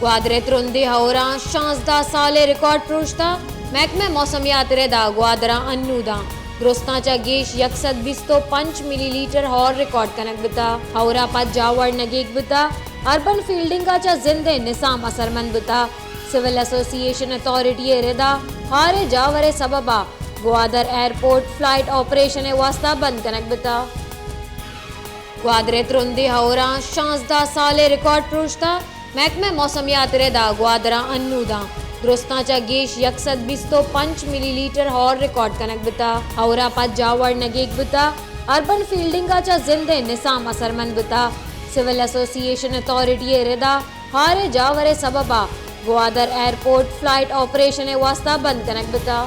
ग्वादरे त्रुंदी हौरा 16 साले रिकॉर्ड प्रोश्ता महकमे मौसमियात रेदा ग्वादरा अन्नूदा दुरुस्तांच्या गेश 125 millilitre horror record कनक बिता हौरा पद जावड़ नगेक बिता अर्बन फील्डिंगाच्या जिंदे निसाम असरमंद बिता सिविल एसोसिएशन अथॉरिटी रेदा हारे जावरे सबबा ग्वादर एयरपोर्ट फ्लाइट ऑपरेशन वास्ता बंद कनक बिता ग्वादरे त्रुंदी हौरा 16 साले रिकॉर्ड प्रोश्ता महकमे मौसमियात रेदा ग्वादरा अन्नूदा दुरुस्तांच्या गेश 125 मिलीलीटर हॉर रिकॉर्ड कनक बिता हौरा पद जावड़ नगेक बिता अर्बन फील्डिंगाच्या जिंदे निसाम असरमंद बिता सिविल एसोसिएशन अथॉरिटी रेदा हारे जावरे सबबा ग्वादर एयरपोर्ट फ्लाइट ऑपरेशन वास्ता बंद कनक बिता